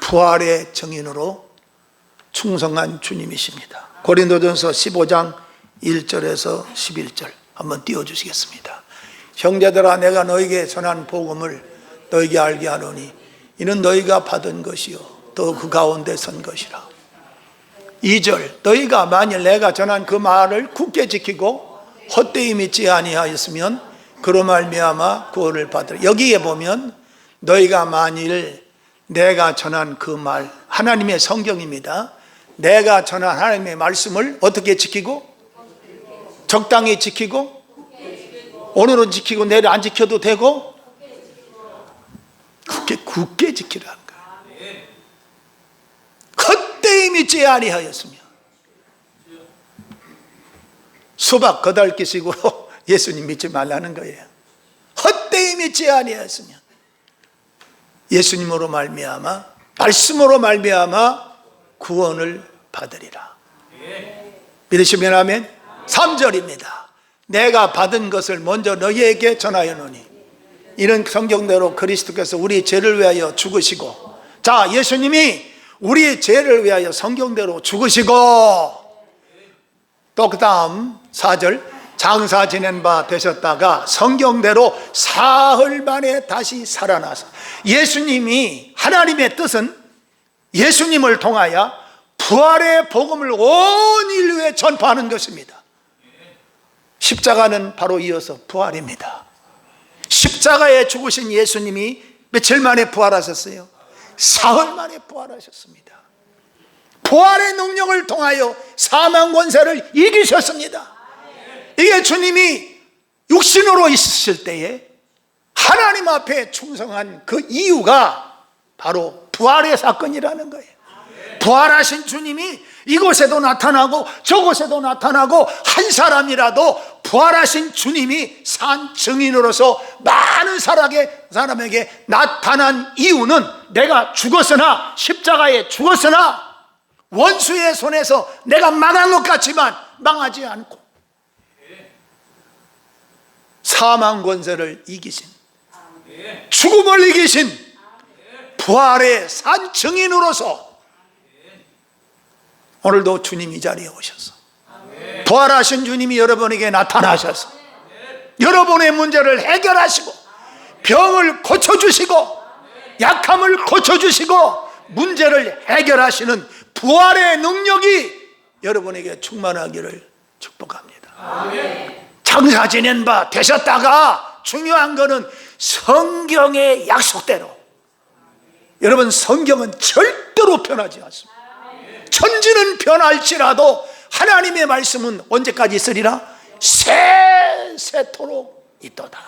부활의 증인으로 충성한 주님이십니다. 고린도전서 15장 1절에서 11절 한번 띄워주시겠습니다. 형제들아, 내가 너에게 전한 복음을 너에게 알게 하노니 이는 너희가 받은 것이요 또 그 가운데 선 것이라. 2절, 너희가 만일 내가 전한 그 말을 굳게 지키고 헛되이 믿지 아니하였으면 그로 말미암아 구원을 받으라. 여기에 보면 너희가 만일 내가 전한 그 말, 하나님의 성경입니다. 내가 전한 하나님의 말씀을 어떻게 지키고? 적당히 지키고, 오늘은 지키고 내일 안 지켜도 되고, 굳게 지키라는 거예요. 헛되이 믿지 아니하였으면. 수박 거달기식으로 예수님 믿지 말라는 거예요. 헛되이 믿지 아니하였으면 예수님으로 말미암아, 말씀으로 말미암아 구원을 받으리라. 믿으시면 아멘. 3절입니다. 내가 받은 것을 먼저 너희에게 전하였노니 이는 성경대로 그리스도께서 우리 죄를 위하여 죽으시고, 자, 예수님이 우리 죄를 위하여 성경대로 죽으시고, 또 그 다음 4절, 장사 지낸 바 되셨다가 성경대로 사흘 만에 다시 살아나서, 예수님이, 하나님의 뜻은 예수님을 통하여 부활의 복음을 온 인류에 전파하는 것입니다. 십자가는 바로 이어서 부활입니다. 십자가에 죽으신 예수님이 며칠 만에 부활하셨어요? 사흘 만에 부활하셨습니다. 부활의 능력을 통하여 사망 권세를 이기셨습니다. 이게 주님이 육신으로 있으실 때에 하나님 앞에 충성한 그 이유가 바로 부활의 사건이라는 거예요. 부활하신 주님이 이곳에도 나타나고 저곳에도 나타나고, 한 사람이라도 부활하신 주님이 산 증인으로서 많은 사람에게 나타난 이유는, 내가 죽었으나, 십자가에 죽었으나 원수의 손에서 내가 망한 것 같지만 망하지 않고 사망 권세를 이기신, 죽음을 이기신 부활의 산 증인으로서 오늘도 주님 이 자리에 오셔서 부활하신 주님이 여러분에게 나타나셔서 여러분의 문제를 해결하시고, 병을 고쳐주시고, 약함을 고쳐주시고, 문제를 해결하시는 부활의 능력이 여러분에게 충만하기를 축복합니다. 장사 지낸 바 되셨다가, 중요한 것은 성경의 약속대로, 여러분, 성경은 절대로 변하지 않습니다. 천지는 변할지라도 하나님의 말씀은 언제까지 있으리라? 세세토록 있도다.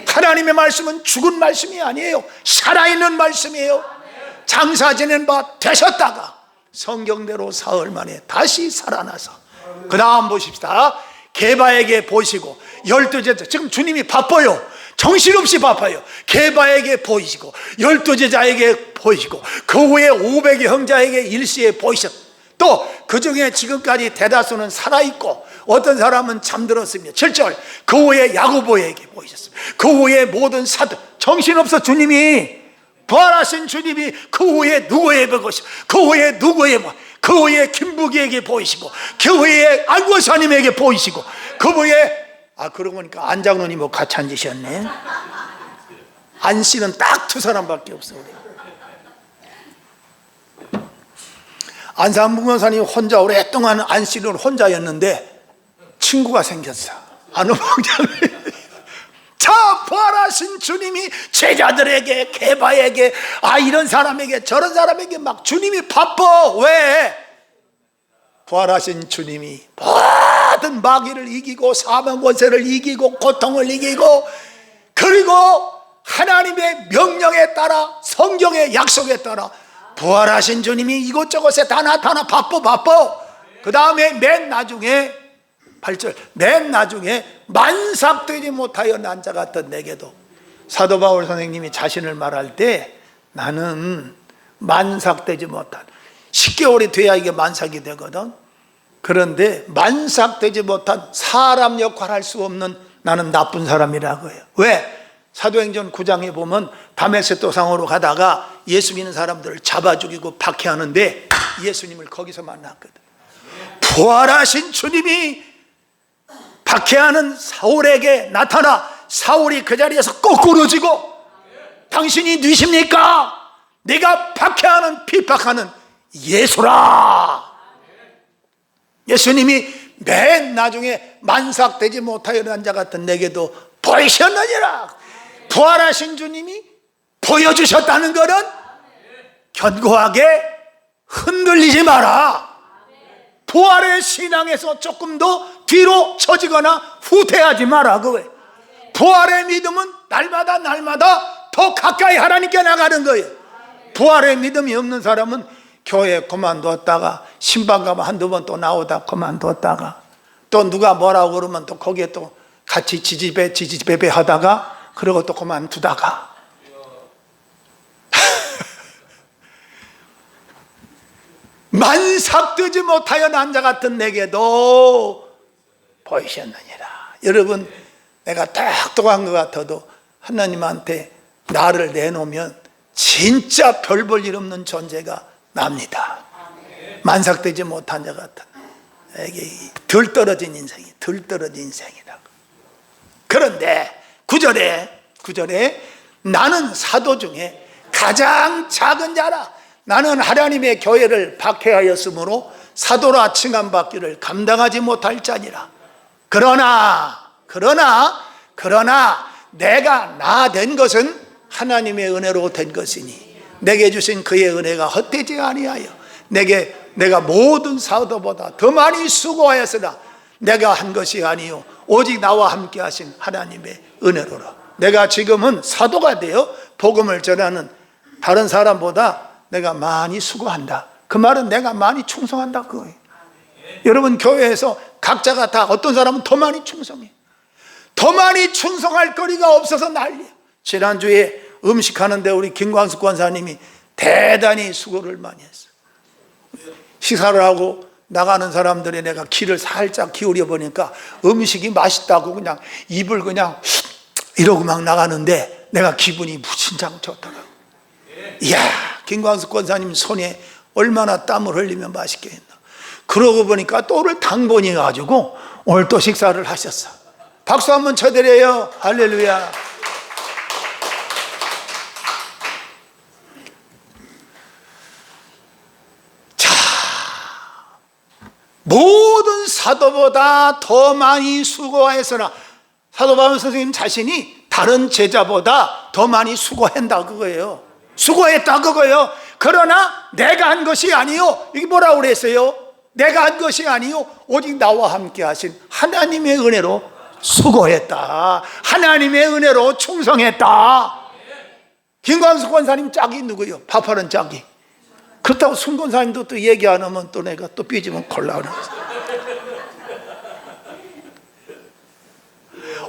하나님의 말씀은 죽은 말씀이 아니에요. 살아있는 말씀이에요. 장사 지낸 바 되셨다가 성경대로 사흘 만에 다시 살아나서, 그 다음 보십시다. 게바에게 보시고, 12제자, 지금 주님이 바빠요. 정신없이 바빠요. 게바에게 보이시고, 12제자에게 보이시고, 그 후에 500의 형제에게 일시에 보이셨. 또 그 중에 지금까지 대다수는 살아있고 어떤 사람은 잠들었습니다. 7절, 그 후에 야고보에게 보이셨습니다. 그 후에 모든 사도, 정신없어 주님이, 부활하신 주님이 그 후에 누구에게 보시고, 그 후에 누구에게, 그 후에 김부기에게 보이시고, 그 후에 안고사님에게 보이시고, 그 후에, 그러고 보니까 안 장로님 뭐 같이 앉으셨네. 안 씨는 딱 두 사람밖에 없어. 안상문 권사님 혼자, 오랫동안 안 씨는 혼자였는데 친구가 생겼어. 안우봉장님. 자, 부활하신 주님이 제자들에게, 게바에게, 이런 사람에게, 저런 사람에게 막 주님이 바빠. 왜? 부활하신 주님이 모든 마귀를 이기고 사망 권세를 이기고 고통을 이기고, 그리고 하나님의 명령에 따라, 성경의 약속에 따라 부활하신 주님이 이곳저곳에 다 나타나. 바빠. 그 다음에 맨 나중에 8절, 맨 나중에 만삭되지 못하여 난 자 같던 내게도, 사도 바울 선생님이 자신을 말할 때 나는 만삭되지 못한, 10개월이 돼야 이게 만삭이 되거든. 그런데 만삭되지 못한 사람 역할을 할 수 없는 나는 나쁜 사람이라고 해요. 왜? 사도행전 9장에 보면 다메섹 도상으로 가다가 예수 믿는 사람들을 잡아 죽이고 박해하는데 예수님을 거기서 만났거든. 부활하신 주님이 박해하는 사울에게 나타나 사울이 그 자리에서 거꾸로 지고 당신이 누구십니까? 내가 박해하는 비박하는 예수라. 예수님이 맨 나중에 만삭되지 못하여는 자 같은 내게도 보이셨느니라. 부활하신 주님이 보여주셨다는 것은 견고하게 흔들리지 마라. 부활의 신앙에서 조금 더 뒤로 처지거나 후퇴하지 마라. 그거예요. 부활의 믿음은 날마다 더 가까이 하나님께 나가는 거예요. 부활의 믿음이 없는 사람은 교회 그만뒀다가 신방 가면 한두 번 또 나오다 그만뒀다가 또 누가 뭐라고 그러면 또 거기에 또 같이 지지배배 하다가 그러고 또 그만두다가 만삭되지 못하여 난 자 같은 내게도 보이셨느니라. 여러분, 내가 똑똑한 것 같아도 하나님한테 나를 내놓으면 진짜 별 볼 일 없는 존재가 납니다. 만삭되지 못한 자 같은 이게 덜 떨어진 인생이라고. 그런데 9절에 나는 사도 중에 가장 작은 자라. 나는 하나님의 교회를 박해하였으므로 사도라 칭함받기를 감당하지 못할 자니라. 그러나 내가 나 된 것은 하나님의 은혜로 된 것이니 내게 주신 그의 은혜가 헛되지 아니하여 내가 모든 사도보다 더 많이 수고하였으나 내가 한 것이 아니요 오직 나와 함께 하신 하나님의 은혜로라. 내가 지금은 사도가 되어 복음을 전하는 다른 사람보다 내가 많이 수고한다. 그 말은 내가 많이 충성한다 그거예요. 여러분, 교회에서 각자가 다 어떤 사람은 더 많이 충성해. 더 많이 충성할 거리가 없어서 난리야. 지난주에 음식하는데 우리 김광숙 권사님이 대단히 수고를 많이 했어요. 식사를 하고 나가는 사람들이 내가 귀를 살짝 기울여 보니까 음식이 맛있다고 그냥 입을 그냥 이러고 막 나가는데 내가 기분이 무진장 좋더라고. 이야, 김광숙 권사님 손에 얼마나 땀을 흘리면 맛있게 했나. 그러고 보니까 또 오늘 당번이 가지고 오늘 또 식사를 하셨어. 박수 한번 쳐드려요. 할렐루야. 자, 모든 사도보다 더 많이 수고하였으나, 사도 바울 선생님 자신이 다른 제자보다 더 많이 수고한다 그거예요. 수고했다 그거예요. 그러나 내가 한 것이 아니요, 이게 뭐라고 그랬어요? 내가 한 것이 아니요 오직 나와 함께 하신 하나님의 은혜로 수고했다. 하나님의 은혜로 충성했다. 김광숙 권사님 짝이 누구요? 밥하는 짝이. 그렇다고 순 권사님도 또 얘기 안 하면 또 내가 또 삐지면 곤란해.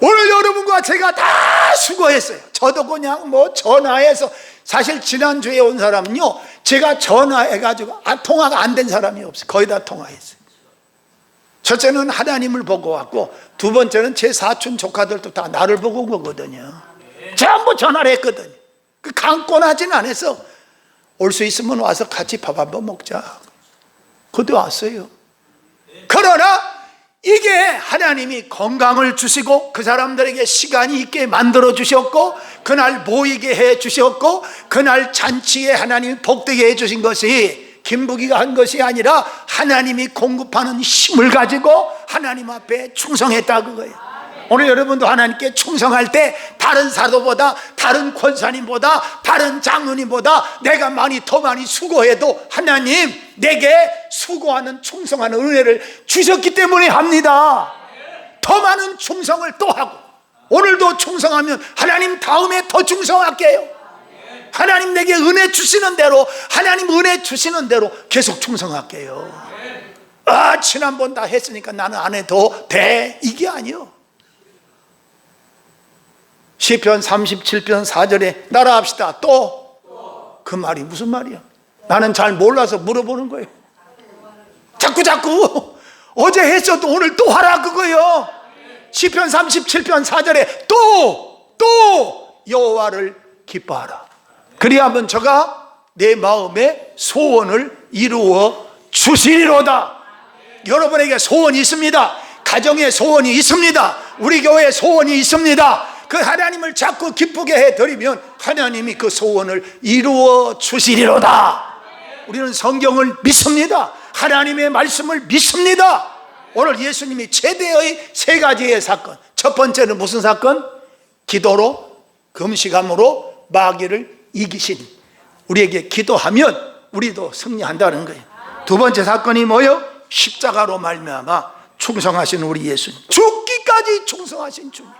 오늘 여러분과 제가 다 수고했어요. 저도 그냥 뭐 전화해서, 사실 지난주에 온 사람은요, 제가 전화해가지고 통화가 안 된 사람이 없어요. 거의 다 통화했어요. 첫째는 하나님을 보고 왔고, 두 번째는 제 사촌 조카들도 다 나를 보고 온 거거든요. 전부 전화를 했거든요. 그 강권하진 않아서 올 수 있으면 와서 같이 밥 한번 먹자. 그것도 왔어요. 그러나 이게 하나님이 건강을 주시고 그 사람들에게 시간이 있게 만들어 주셨고 그날 모이게 해 주셨고 그날 잔치에 하나님이 복되게 해 주신 것이 김부기가 한 것이 아니라 하나님이 공급하는 힘을 가지고 하나님 앞에 충성했다 그거예요. 오늘 여러분도 하나님께 충성할 때 다른 사도보다, 다른 권사님보다, 다른 장로님보다 내가 더 많이 수고해도 하나님 내게 수고하는 충성하는 은혜를 주셨기 때문에 합니다. 더 많은 충성을 또 하고, 오늘도 충성하면 하나님 다음에 더 충성할게요. 하나님 내게 은혜 주시는 대로, 하나님 은혜 주시는 대로 계속 충성할게요. 지난번 다 했으니까 나는 안 해도 돼, 이게 아니요. 시편 37편 4절에 따라합시다. 또 그 말이 무슨 말이야? 나는 잘 몰라서 물어보는 거예요. 자꾸 어제 했어도 오늘 또 하라 그거예요. 시편 37편 4절에 또 여호와를 기뻐하라. 그리하면 저가 내 마음의 소원을 이루어 주시리로다. 여러분에게 소원이 있습니다. 가정에 소원이 있습니다. 우리 교회에 소원이 있습니다. 그 하나님을 자꾸 기쁘게 해드리면 하나님이 그 소원을 이루어 주시리로다. 우리는 성경을 믿습니다. 하나님의 말씀을 믿습니다. 오늘 예수님이 최대의 세 가지의 사건, 첫 번째는 무슨 사건? 기도로, 금식함으로 마귀를 이기신, 우리에게 기도하면 우리도 승리한다는 거예요. 두 번째 사건이 뭐예요? 십자가로 말미암아 충성하신 우리 예수님, 죽기까지 충성하신 주님.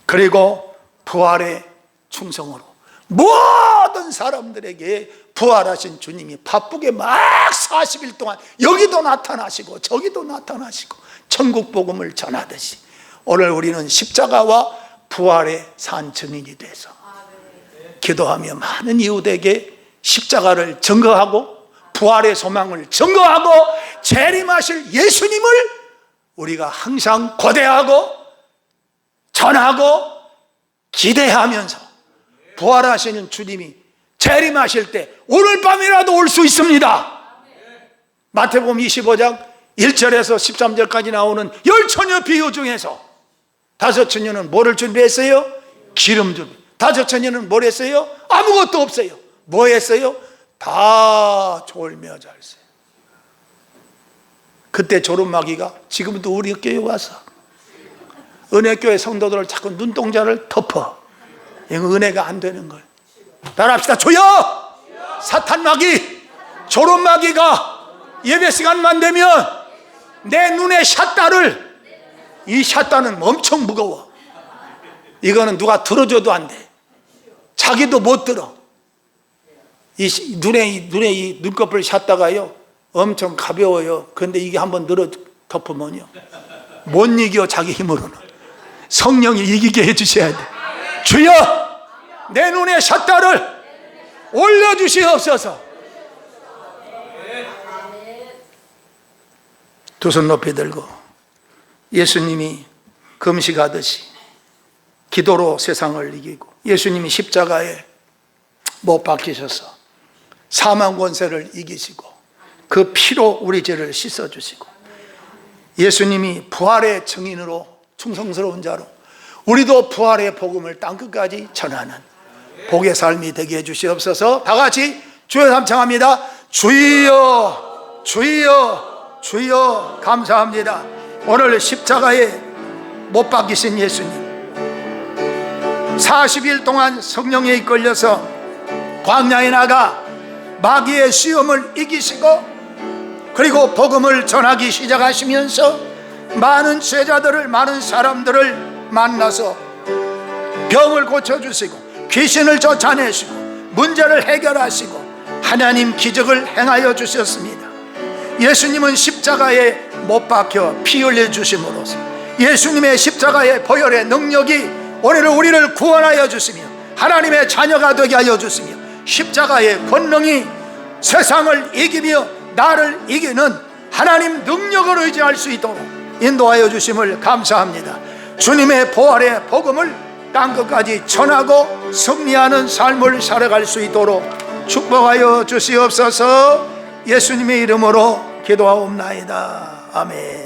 그리고 부활의 충성으로 모든 사람들에게 부활하신 주님이 바쁘게 막 40일 동안 여기도 나타나시고 저기도 나타나시고 천국 복음을 전하듯이 오늘 우리는 십자가와 부활의 산 증인이 돼서 기도하며 많은 이웃에게 십자가를 증거하고 부활의 소망을 증거하고 재림하실 예수님을 우리가 항상 고대하고 전하고 기대하면서 부활하시는 주님이 재림하실 때 오늘 밤이라도 올 수 있습니다. 마태복음 25장 1절에서 13절까지 나오는 열 처녀 비유 중에서 다섯 처녀는 뭐를 준비했어요? 기름 준비. 다섯 처녀는 뭘 했어요? 아무것도 없어요. 뭐 했어요? 다 졸며 잘했어요. 그때 졸음마귀가 지금도 우리 교회에 와서 은혜교회 성도들을 자꾸 눈동자를 덮어. 이거 은혜가 안 되는 거예요. 따라합시다. 주여! 사탄마귀, 졸음마귀가 예배 시간만 되면 내 눈에 샷다를, 이 샷다는 엄청 무거워. 이거는 누가 들어줘도 안 돼. 자기도 못 들어. 이 눈에 이 눈꺼풀 샷다가요 엄청 가벼워요. 근데 이게 한번 늘어 덮으면요 못 이겨. 자기 힘으로는 성령이 이기게 해주셔야 돼. 주여, 내 눈에 샷다를 올려주시옵소서. 두 손 높이 들고 예수님이 금식하듯이 기도로 세상을 이기고 예수님이 십자가에 못 박히셔서 사망 권세를 이기시고 그 피로 우리 죄를 씻어주시고 예수님이 부활의 증인으로 충성스러운 자로 우리도 부활의 복음을 땅끝까지 전하는 복의 삶이 되게 해주시옵소서. 다 같이 주여 함청합니다. 주여, 주여, 주여. 감사합니다. 오늘 십자가에 못 박히신 예수님, 40일 동안 성령에 이끌려서 광야에 나가 마귀의 시험을 이기시고 그리고 복음을 전하기 시작하시면서 많은 제자들을, 많은 사람들을 만나서 병을 고쳐주시고 귀신을 쫓아내시고 문제를 해결하시고 하나님 기적을 행하여 주셨습니다. 예수님은 십자가에 못 박혀 피 흘려 주심으로써 예수님의 십자가의 보혈의 능력이 오늘 우리를 구원하여 주시며 하나님의 자녀가 되게 하여 주시며 십자가의 권능이 세상을 이기며 나를 이기는 하나님 능력을 의지할 수 있도록 인도하여 주심을 감사합니다. 주님의 부활의 복음을 땅끝까지 전하고 승리하는 삶을 살아갈 수 있도록 축복하여 주시옵소서. 예수님의 이름으로 기도하옵나이다. 아멘.